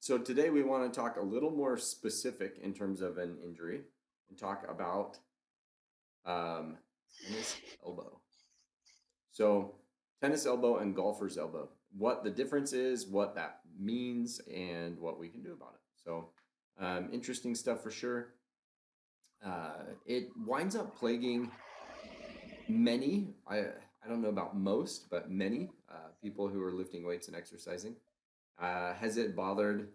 So today we want to talk a little more specific in terms of an injury and talk about um, tennis elbow. So tennis elbow and golfer's elbow, what the difference is, what that means, and what we can do about it. So interesting stuff for sure. It winds up plaguing many. I don't know about most, but many people who are lifting weights and exercising. Has it bothered?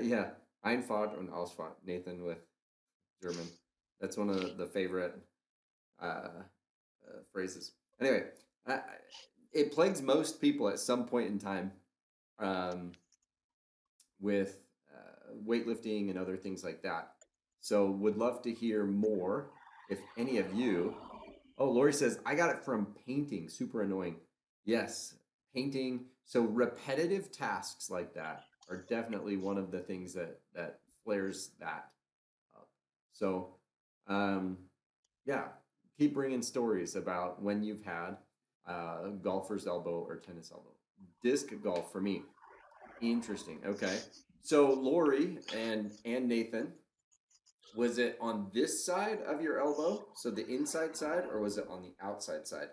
Yeah, Einfach und Ausfahrt, Nathan with German. That's one of the favorite phrases. Anyway, uh, it plagues most people at some point in time um, with weightlifting and other things like that. So, would love to hear more if any of you. Oh, Lori says, I got it from painting. Super annoying. Yes, painting. So, repetitive tasks like that are definitely one of the things that flares that up. So, um, yeah, keep bringing stories about when you've had golfer's elbow or tennis elbow. Disc golf for me. Interesting. Okay. So Lori and Nathan, was it on this side of your elbow, so the inside side, or was it on the outside side?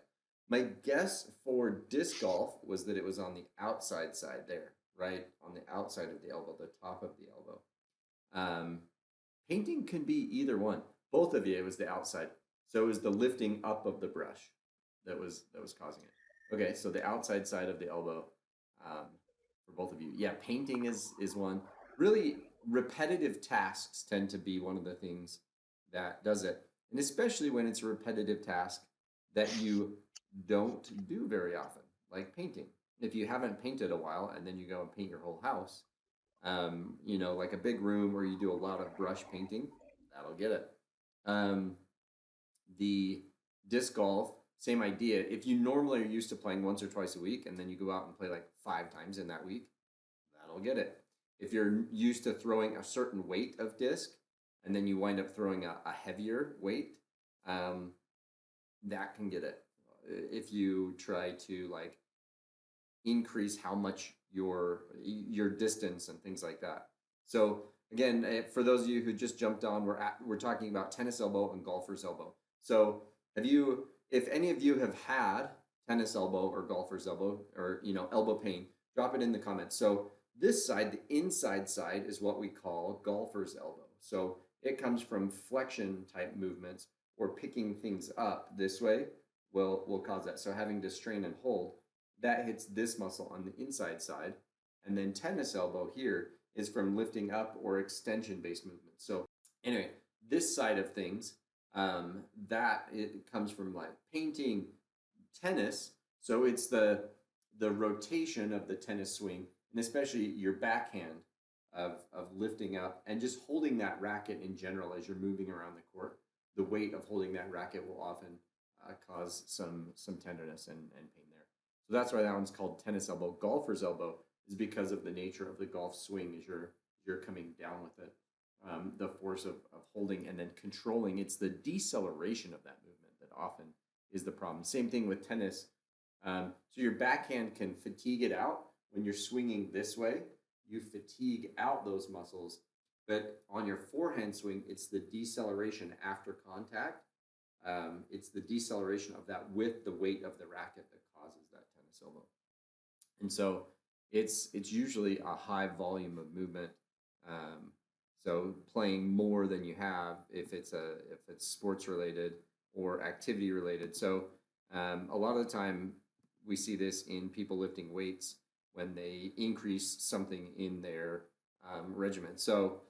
My guess for disc golf was that it was on the outside side there, right? On the outside of the elbow, the top of the elbow. Um, Painting can be either one. Both of you, it was the outside. So it was the lifting up of the brush that was causing it. Okay, so the outside side of the elbow um, for both of you. Yeah, painting is one. Really, repetitive tasks tend to be one of the things that does it, and especially when it's a repetitive task that you don't do very often, like painting. If you haven't painted a while and then you go and paint your whole house, like a big room where you do a lot of brush painting, that'll get it. Um, the disc golf, same idea. If you normally are used to playing once or twice a week and then you go out and play like 5 times in that week, that'll get it. If you're used to throwing a certain weight of disc and then you wind up throwing a heavier weight, um, that can get it. If you try to like increase how much your distance and things like that. So again, for those of you who just jumped on, we're talking about tennis elbow and golfer's elbow. So if any of you have had tennis elbow or golfer's elbow or elbow pain, drop it in the comments. So this side, the inside side, is what we call golfer's elbow. So it comes from flexion type movements or picking things up this way will cause that. So having to strain and hold, that hits this muscle on the inside side. And then tennis elbow here is from lifting up or extension based movements. So anyway, this side of things, that it comes from like painting, tennis. So it's the rotation of the tennis swing, and especially your backhand of lifting up and just holding that racket in general as you're moving around the court. The weight of holding that racket will often cause some tenderness and pain there. So that's why that one's called tennis elbow. Golfer's elbow is because of the nature of the golf swing as you're coming down with it. The force of holding and then controlling. It's the deceleration of that movement that often is the problem. Same thing with tennis. So your backhand can fatigue it out when you're swinging this way. You fatigue out those muscles, but on your forehand swing, it's the deceleration after contact. It's the deceleration of that with the weight of the racket that causes that tennis elbow. And so it's usually a high volume of movement. So playing more than you have if it's sports related or activity related. So a lot of the time we see this in people lifting weights when they increase something in their regimen. So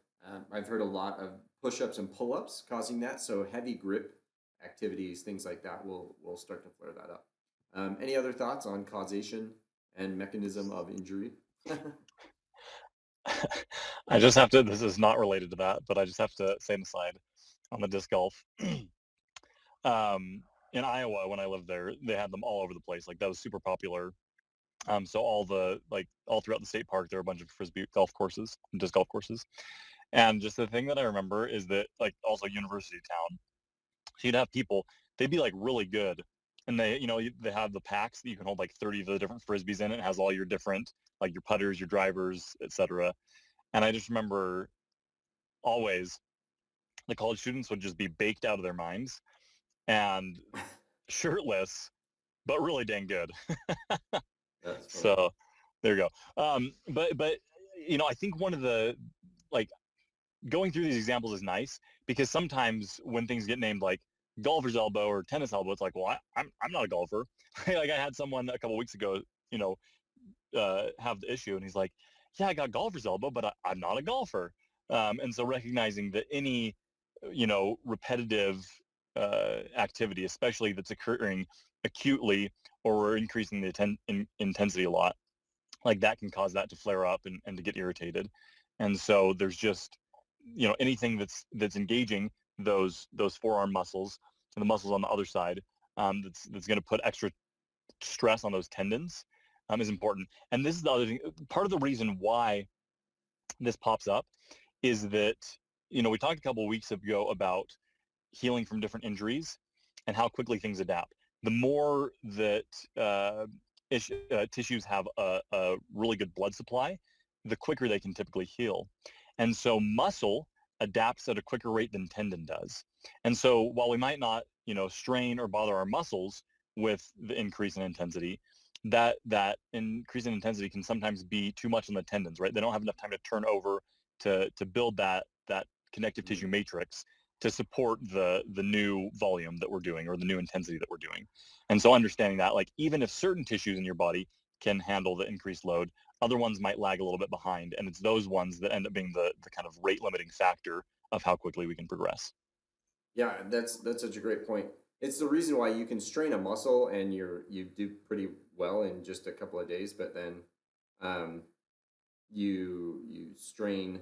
I've heard a lot of push-ups and pull-ups causing that. So heavy grip activities, things like that will start to flare that up. Any other thoughts on causation and mechanism of injury? I just have to, this is not related to that, but I just have to say an aside on the disc golf. In Iowa, when I lived there, they had them all over the place. Like that was super popular. So all throughout the state park, there were a bunch of frisbee golf courses, disc golf courses. And just the thing that I remember is that like also University Town, so you'd have people, they'd be like really good and they have the packs that you can hold like 30 of the different frisbees in it. It has all your different, like your putters, your drivers, etc. And I just remember always the college students would just be baked out of their minds and shirtless, but really dang good. That's funny. So there you go. But I think one of the, like, going through these examples is nice because sometimes when things get named like golfer's elbow or tennis elbow, it's like, well, I'm not a golfer. Like I had someone a couple weeks ago, have the issue, and he's like, yeah, I got golfer's elbow, but I'm not a golfer. And so recognizing that any, repetitive activity, especially that's occurring acutely or we're increasing the intensity a lot, like that can cause that to flare up and to get irritated. And so there's just, anything that's engaging those forearm muscles and the muscles on the other side, that's going to put extra stress on those tendons, is important. And this is the other thing. Part of the reason why this pops up is that, we talked a couple of weeks ago about healing from different injuries and how quickly things adapt. The more that tissues have a really good blood supply, the quicker they can typically heal. And so muscle adapts at a quicker rate than tendon does. And so while we might not, strain or bother our muscles with the increase in intensity, that increase in intensity can sometimes be too much on the tendons, right? They don't have enough time to turn over to build that connective tissue Mm. matrix to support the new volume that we're doing or the new intensity that we're doing. And so understanding that, like, even if certain tissues in your body can handle the increased load, other ones might lag a little bit behind. And it's those ones that end up being the kind of rate limiting factor of how quickly we can progress. Yeah, that's such a great point. It's the reason why you can strain a muscle and you do pretty well in just a couple of days, but then um, you strain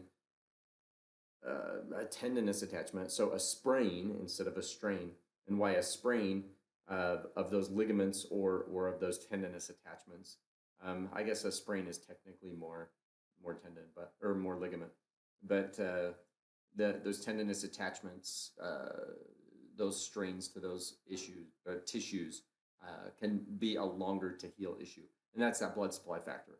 a tendinous attachment, so a sprain instead of a strain, and why a sprain of those ligaments or of those tendinous attachments. I guess a sprain is technically more tendon, but or more ligament, but those tendinous attachments, those strains to those tissues, can be a longer to heal issue, and that's that blood supply factor.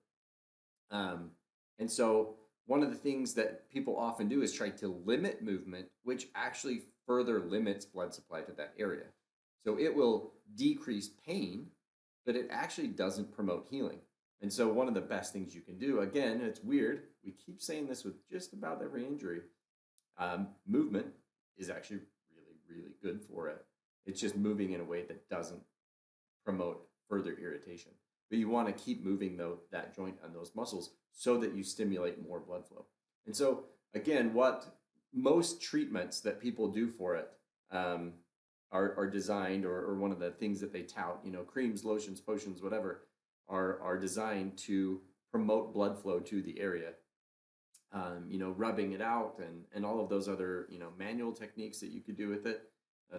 Um, and so one of the things that people often do is try to limit movement, which actually further limits blood supply to that area. So it will decrease pain, but it actually doesn't promote healing. And so one of the best things you can do, again, it's weird. We keep saying this with just about every injury. Movement is actually really, really good for it. It's just moving in a way that doesn't promote further irritation. But you want to keep moving that joint and those muscles so that you stimulate more blood flow. And so, again, what most treatments that people do for it um, are designed, or one of the things that they tout, creams, lotions, potions, whatever, are designed to promote blood flow to the area. Rubbing it out and all of those other, manual techniques that you could do with it,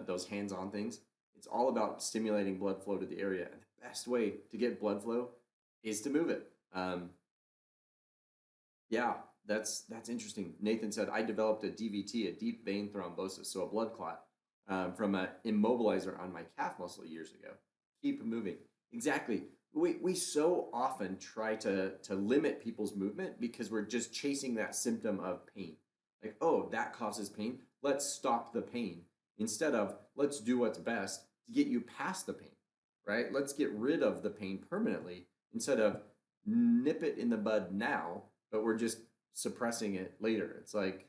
those hands-on things. It's all about stimulating blood flow to the area. And the best way to get blood flow is to move it. Yeah, that's interesting. Nathan said I developed a DVT, a deep vein thrombosis, so a blood clot, from an immobilizer on my calf muscle years ago. Keep moving. Exactly. We so often try to limit people's movement because we're just chasing that symptom of pain. Like, oh, that causes pain. Let's stop the pain. Instead of let's do what's best to get you past the pain, right? Let's get rid of the pain permanently instead of nip it in the bud now, but we're just suppressing it later. It's like,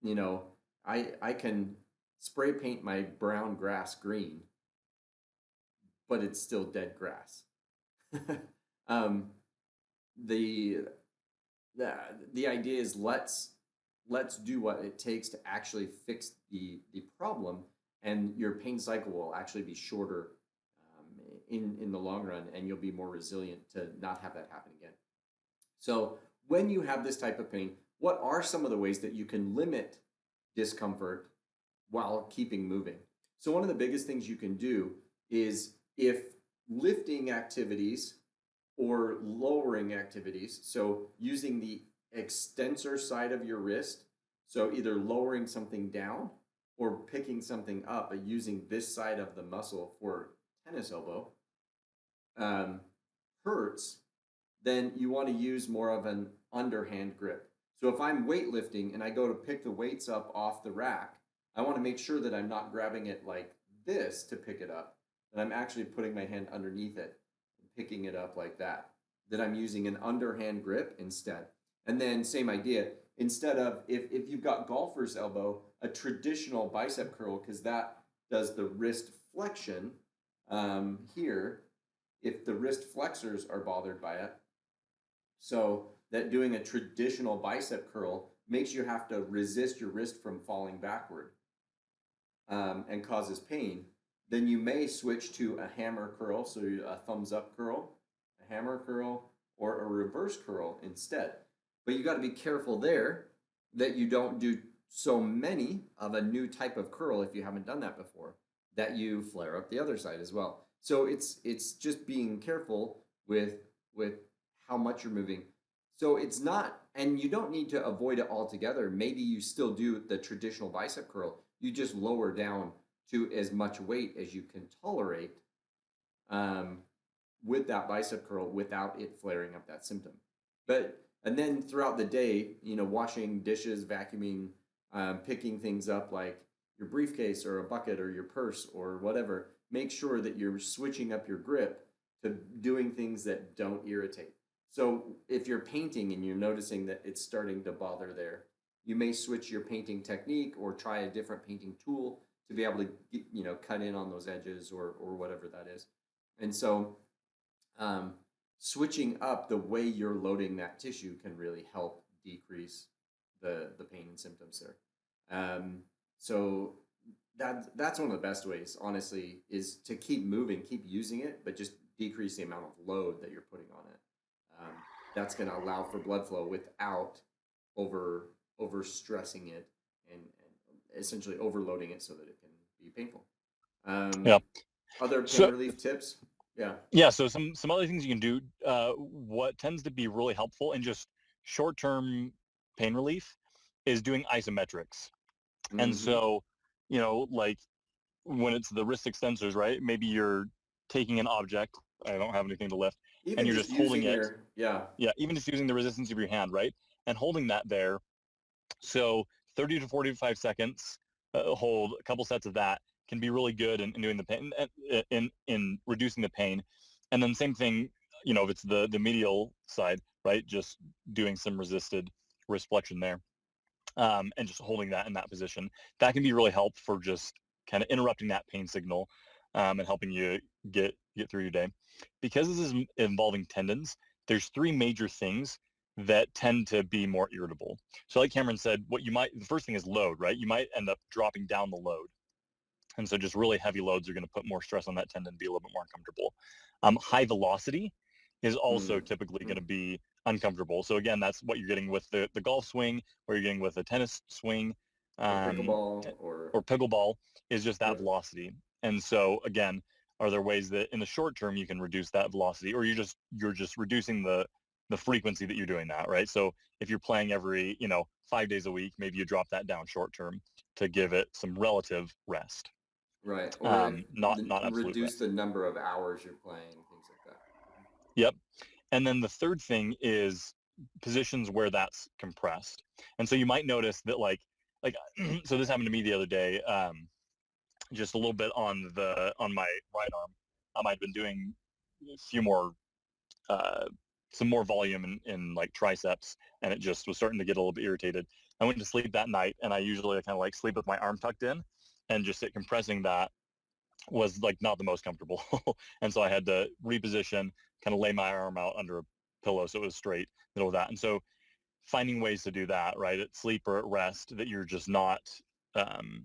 you know, I can spray paint my brown grass green, but it's still dead grass. um, the, the the idea is let's do what it takes to actually fix the problem, and your pain cycle will actually be shorter in the long run, and you'll be more resilient to not have that happen again. So when you have this type of pain, what are some of the ways that you can limit discomfort while keeping moving? So one of the biggest things you can do is if lifting activities or lowering activities, so using the extensor side of your wrist, so either lowering something down or picking something up, but using this side of the muscle for tennis elbow um, hurts, then you want to use more of an underhand grip. So if I'm weightlifting and I go to pick the weights up off the rack, I want to make sure that I'm not grabbing it like this to pick it up, that I'm actually putting my hand underneath it and picking it up like that, that I'm using an underhand grip instead. And then same idea, instead of if you've got golfer's elbow, a traditional bicep curl, because that does the wrist flexion here, if the wrist flexors are bothered by it, so that doing a traditional bicep curl makes you have to resist your wrist from falling backward and causes pain, then you may switch to a hammer curl, so a thumbs up curl, a hammer curl, or a reverse curl instead. But you got to be careful there that you don't do so many of a new type of curl if you haven't done that before, that you flare up the other side as well. So it's just being careful with how much you're moving. So it's not, and you don't need to avoid it altogether. Maybe you still do the traditional bicep curl. You just lower down to as much weight as you can tolerate um, with that bicep curl without it flaring up that symptom. But and then throughout the day, washing dishes, vacuuming, picking things up like your briefcase or a bucket or your purse or whatever, make sure that you're switching up your grip to doing things that don't irritate. So if you're painting and you're noticing that it's starting to bother there, you may switch your painting technique or try a different painting tool to be able to cut in on those edges or whatever that is. And so um, switching up the way you're loading that tissue can really help decrease the pain and symptoms there. So that's one of the best ways, honestly, is to keep moving, keep using it, but just decrease the amount of load that you're putting on it. Um, that's going to allow for blood flow without over stressing it and essentially overloading it so that it can be painful. Yeah. Other pain So relief tips? Yeah. yeah, so some other things you can do. What tends to be really helpful in just short-term pain relief is doing isometrics. And Mm-hmm. so, like when it's the wrist extensors, right? Maybe you're taking an object. I don't have anything to lift, and Even you're just just holding using it. your, yeah. Yeah, even just using the resistance of your hand, right? And holding that there. So 30 to 45 seconds, hold a couple sets of that can be really good in doing the pain, in reducing the pain. And then same thing, if it's the medial side, right? Just doing some resisted wrist flexion there, and just holding that in that position. That can be really helpful for just kind of interrupting that pain signal, and helping you get through your day. Because this is involving tendons, there's three major things that tend to be more irritable. So like Cameron said, the first thing is load, right? You might end up dropping down the load. And so just really heavy loads are going to put more stress on that tendon, be a little bit more uncomfortable. High velocity is also typically going to be uncomfortable. So again, that's what you're getting with the golf swing, or you're getting with a tennis swing, Or um, pickleball or, or pickleball, is just that yep. velocity. And so again, are there ways that in the short term you can reduce that velocity, or you're just reducing the frequency that you're doing that, right? So if you're playing every 5 days a week, maybe you drop that down short term to give it some relative rest, Right. Or if not absolute reduce rest. the number of hours you're playing, things like that. Yep. And then the third thing is positions where that's compressed. And so you might notice that like so this happened to me the other day, just a little bit on my right arm. I'd been doing a few more uh, some more volume in like triceps, and it just was starting to get a little bit irritated. I went to sleep that night, and I usually kind of like sleep with my arm tucked in, and just compressing that was like not the most comfortable. And so I had to reposition, kind of lay my arm out under a pillow so it was straight, middle of that. And so finding ways to do that, right, at sleep or at rest, that you're just not um,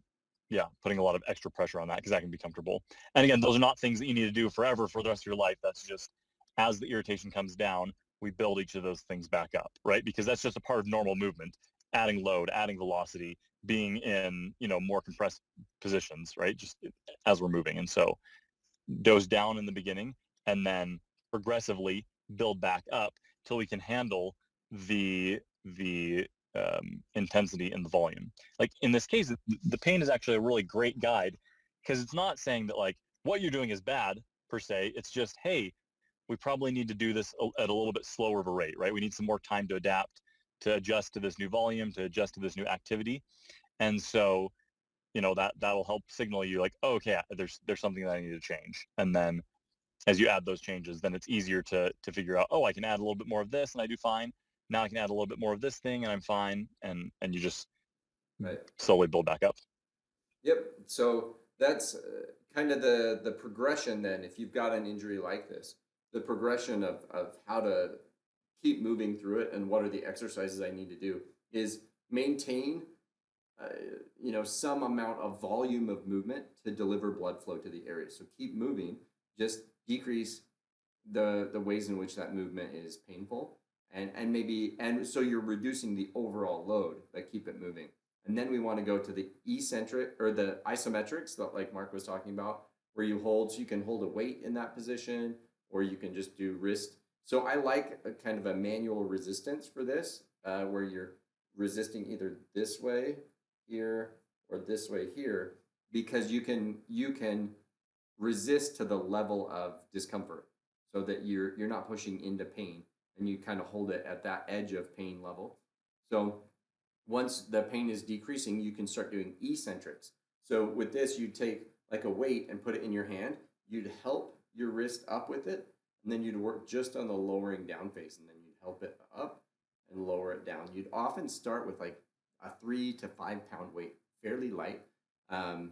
putting a lot of extra pressure on that, because that can be comfortable. And again, those are not things that you need to do forever for the rest of your life. That's just as the irritation comes down, we build each of those things back up, right? Because that's just a part of normal movement, adding load, adding velocity, being in more compressed positions, right? Just as we're moving. And so dose down in the beginning, and then progressively build back up till we can handle the intensity and the volume. Like in this case, the pain is actually a really great guide, because it's not saying that like what you're doing is bad. per se. It's just, hey, we probably need to do this at a little bit slower of a rate, right? We need some more time to adapt, to adjust to this new volume, to adjust to this new activity. And so, that'll help signal you like, oh, okay, there's something that I need to change. And then as you add those changes, then it's easier to figure out, oh, I can add a little bit more of this and I do fine. Now I can add a little bit more of this thing and I'm fine. And you just Right. slowly build back up. Yep. So that's kind of the progression then. If you've got an injury like this, the progression of how to keep moving through it and what are the exercises I need to do is maintain, uh, some amount of volume of movement to deliver blood flow to the area. So keep moving, just decrease the ways in which that movement is painful, and so you're reducing the overall load that keep it moving. And then we want to go to the eccentric or the isometrics that like Mark was talking about, where you can hold a weight in that position, or you can just do wrist. So I like a kind of a manual resistance for this, where you're resisting either this way here or this way here, because you can resist to the level of discomfort, so that you're not pushing into pain, and you kind of hold it at that edge of pain level. So once the pain is decreasing, you can start doing eccentrics. So with this, you'd take like a weight and put it in your hand. You'd help your wrist up with it, and then you'd work just on the lowering down phase, and then you'd help it up and lower it down. You'd often start with like a 3 to 5 pound weight, fairly light, um,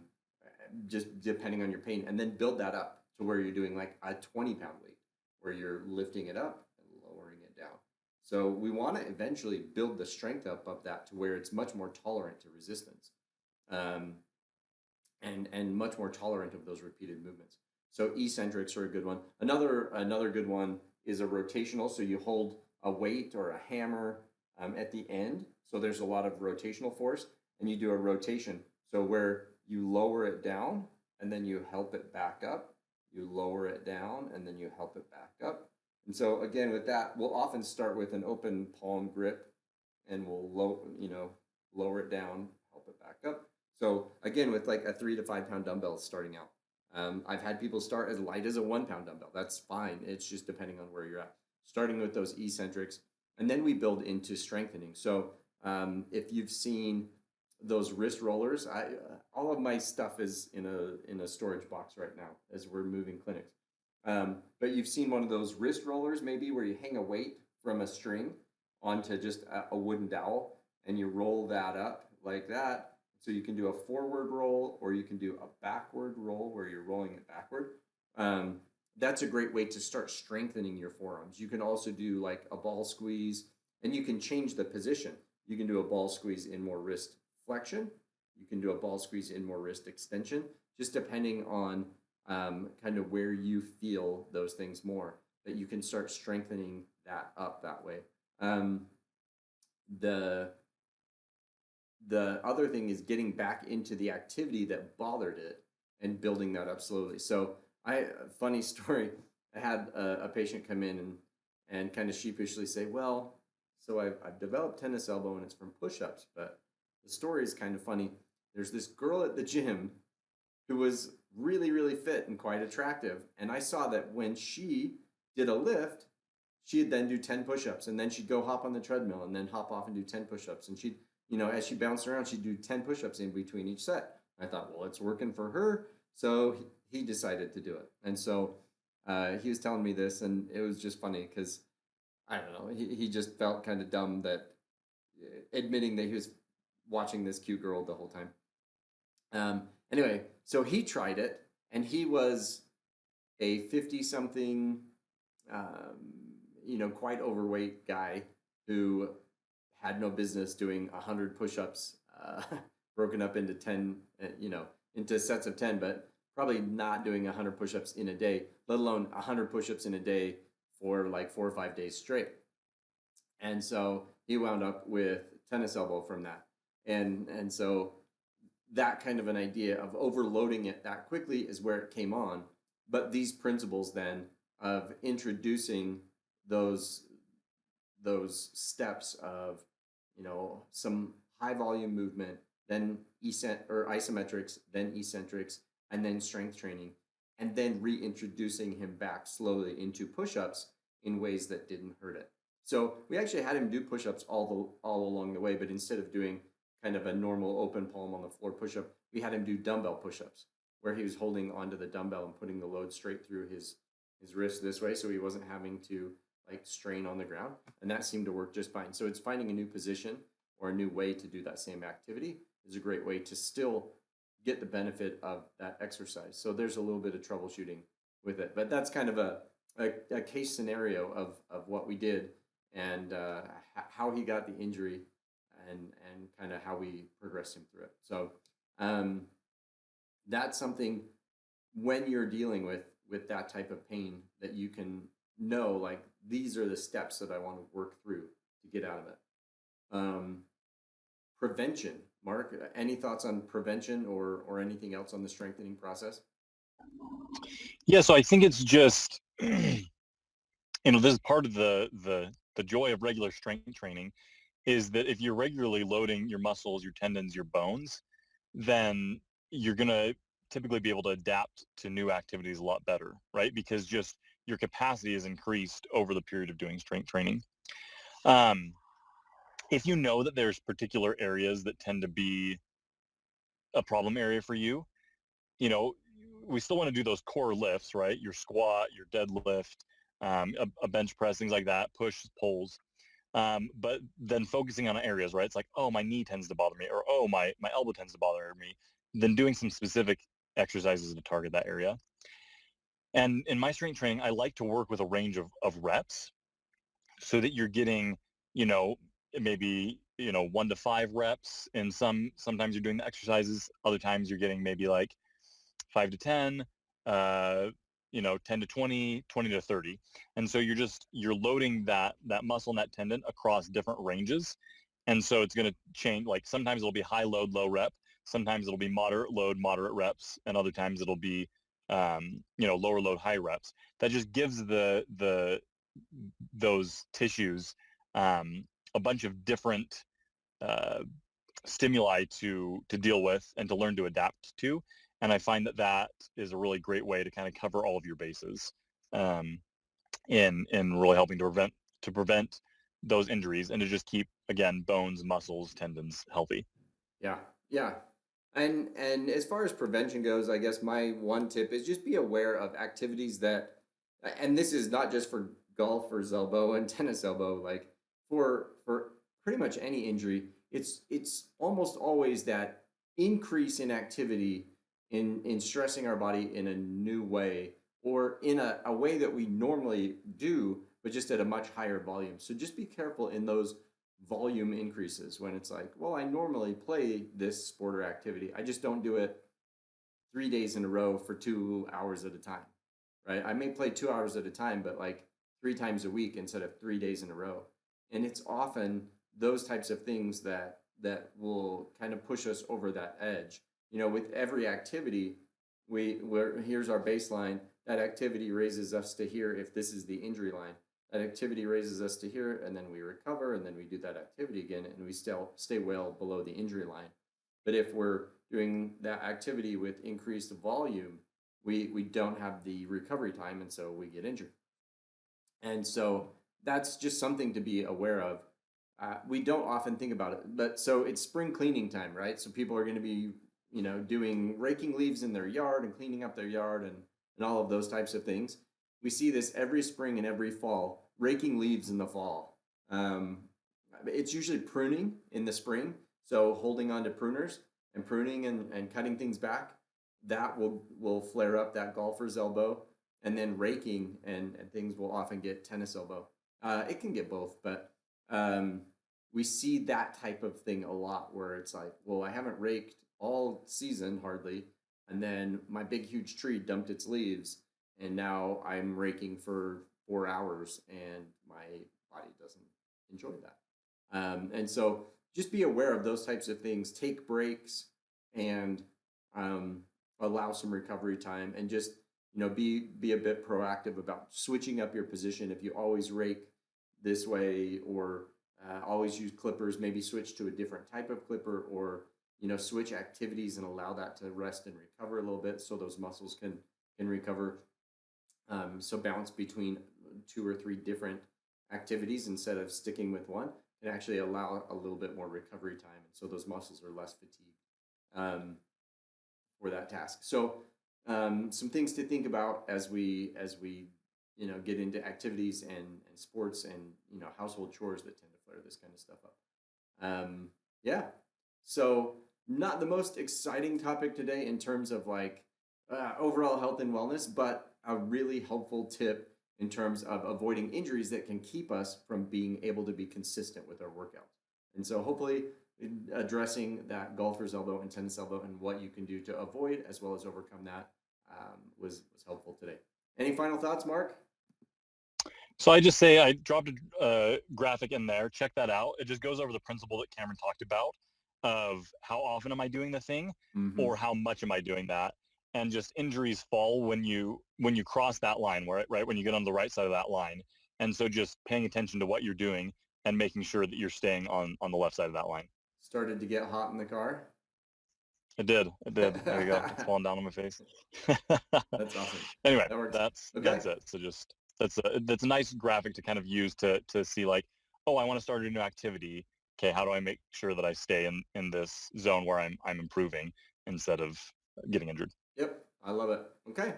just depending on your pain, and then build that up to where you're doing like a 20 pound weight, where you're lifting it up and lowering it down. So we want to eventually build the strength up of that to where it's much more tolerant to resistance, um, and much more tolerant of those repeated movements. So eccentrics are a good one. Another good one is a rotational. So you hold a weight or a hammer, at the end. So there's a lot of rotational force, and you do a rotation. So where you lower it down and then you help it back up, you lower it down and then you help it back up. And so again, with that, we'll often start with an open palm grip, and we'll lower it down, help it back up. So again, with like a 3 to 5 pound dumbbell starting out, I've had people start as light as a 1 pound dumbbell. That's fine. It's just depending on where you're at. Starting with those eccentrics, and then we build into strengthening. So if you've seen those wrist rollers, all of my stuff is in a storage box right now as we're moving clinics. But you've seen one of those wrist rollers maybe where you hang a weight from a string onto just a wooden dowel, and you roll that up like that. So you can do a forward roll, or you can do a backward roll where you're rolling it backward. Um, that's a great way to start strengthening your forearms. You can also do like a ball squeeze, and you can change the position. You can do a ball squeeze in more wrist flexion. You can do a ball squeeze in more wrist extension, just depending on kind of where you feel those things more, that you can start strengthening that up that way. Um, the the other thing is getting back into the activity that bothered it and building that up slowly. So funny story, I had a patient come in and kind of sheepishly say, well, so I've developed tennis elbow and it's from push-ups, but the story is kind of funny. There's this girl at the gym who was really, really fit and quite attractive. And I saw that when she did a lift, she'd then do 10 push-ups, and then she'd go hop on the treadmill and then hop off and do 10 push-ups. And she'd, as she bounced around, she'd do 10 push-ups in between each set. I thought, well, it's working for her. So he decided to do it. And so he was telling me this, and it was just funny because, I don't know, he just felt kind of dumb that admitting that he was watching this cute girl the whole time. Anyway, so he tried it, and he was a 50-something, quite overweight guy who had no business doing 100 push-ups, broken up into 10, into sets of 10, but probably not doing 100 push-ups in a day, let alone 100 push-ups in a day for like 4 or 5 days straight. And so he wound up with tennis elbow from that. And so that kind of an idea of overloading it that quickly is where it came on. But these principles then of introducing those steps of, some high volume movement, then isometrics, then eccentrics, and then strength training, and then reintroducing him back slowly into push-ups in ways that didn't hurt it. So we actually had him do push-ups all along the way, but instead of doing kind of a normal open palm on the floor push-up, we had him do dumbbell push-ups where he was holding onto the dumbbell and putting the load straight through his wrist this way, so he wasn't having to like strain on the ground, and that seemed to work just fine. So it's finding a new position or a new way to do that same activity is a great way to still get the benefit of that exercise. So there's a little bit of troubleshooting with it, but that's kind of a case scenario of what we did and how he got the injury and kind of how we progressed him through it. So um, that's something when you're dealing with that type of pain that you can know like these are the steps that I want to work through to get out of it. Um, Prevention, Mark, any thoughts on prevention or anything else on the strengthening process? Yeah, so I think it's just this is part of the joy of regular strength training is that if you're regularly loading your muscles, your tendons, your bones, then you're going to typically be able to adapt to new activities a lot better, right? Because just your capacity is increased over the period of doing strength training. Um, if you know that there's particular areas that tend to be a problem area for you, you know, we still want to do those core lifts, right? Your squat, your deadlift, a bench press, things like that, push, pulls. But then focusing on areas, right? It's like, oh, my knee tends to bother me, or oh, my elbow tends to bother me. Then doing some specific exercises to target that area. And in my strength training, I like to work with a range of reps so that you're getting, you know, maybe 1 to 5 reps. And sometimes you're doing the exercises. Other times you're getting maybe like 5 to 10, 10 to 20, 20 to 30. And so you're loading that muscle and that tendon across different ranges. And so it's going to change. Like sometimes it'll be high load, low rep. Sometimes it'll be moderate load, moderate reps. And other times it'll be, lower load, high reps. That just gives those tissues a bunch of different uh, stimuli to deal with and to learn to adapt to. And I find that is a really great way to kind of cover all of your bases um, in really helping to prevent those injuries and to just keep again bones, muscles, tendons healthy. Yeah, yeah. And as far as prevention goes, I guess my one tip is just be aware of activities that, and this is not just for golfer's elbow and tennis elbow, like for pretty much any injury, it's almost always that increase in activity in stressing our body in a new way or in a way that we normally do, but just at a much higher volume. So just be careful in those volume increases when it's like, well, I normally play this sport or activity. I just don't do it 3 days in a row for 2 hours at a time, right? I may play 2 hours at a time, but like 3 times a week instead of 3 days in a row. And it's often those types of things that will kind of push us over that edge. With every activity, here's our baseline. That activity raises us to here if this is the injury line. That activity raises us to here, and then we recover, and then we do that activity again, and we still stay well below the injury line. But if we're doing that activity with increased volume, we don't have the recovery time, and so we get injured. And so that's just something to be aware of. We don't often think about it, but so it's spring cleaning time, right? So people are going to be, doing raking leaves in their yard and cleaning up their yard and all of those types of things. We see this every spring and every fall, raking leaves in the fall. Um, it's usually pruning in the spring, so holding on to pruners and pruning and cutting things back. That will flare up that golfer's elbow, and then raking and things will often get tennis elbow. It can get both, but we see that type of thing a lot where it's like, well, I haven't raked all season hardly, and then my big huge tree dumped its leaves, and now I'm raking for 4 hours, and my body doesn't enjoy that. And so just be aware of those types of things. Take breaks and allow some recovery time, and just be a bit proactive about switching up your position. If you always rake this way or always use clippers, maybe switch to a different type of clipper, or switch activities and allow that to rest and recover a little bit so those muscles can can recover. So balance between 2 or 3 different activities instead of sticking with one can actually allow a little bit more recovery time, and so those muscles are less fatigued for that task. So some things to think about as we get into activities and sports and household chores that tend to flare this kind of stuff up. Yeah. So not the most exciting topic today in terms of like overall health and wellness, but a really helpful tip in terms of avoiding injuries that can keep us from being able to be consistent with our workouts. And so hopefully addressing that golfer's elbow and tennis elbow and what you can do to avoid as well as overcome that was helpful today. Any final thoughts, Mark? So I just say I dropped a graphic in there. Check that out. It just goes over the principle that Cameron talked about of how often am I doing the thing Mm-hmm. or how much am I doing that. And just injuries fall when you cross that line, right when you get on the right side of that line. And so just paying attention to what you're doing and making sure that you're staying on the left side of that line. Started to get hot in the car. It did. It did. There you go. It's falling down on my face. That's awesome. Anyway, That works. that's Okay. it. So just that's a nice graphic to kind of use to see like, oh, I want to start a new activity. Okay, how do I make sure that I stay in this zone where I'm improving instead of getting injured? Yep. I love it. Okay.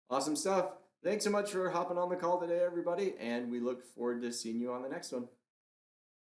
Awesome stuff. Thanks so much for hopping on the call today, everybody. And we look forward to seeing you on the next one.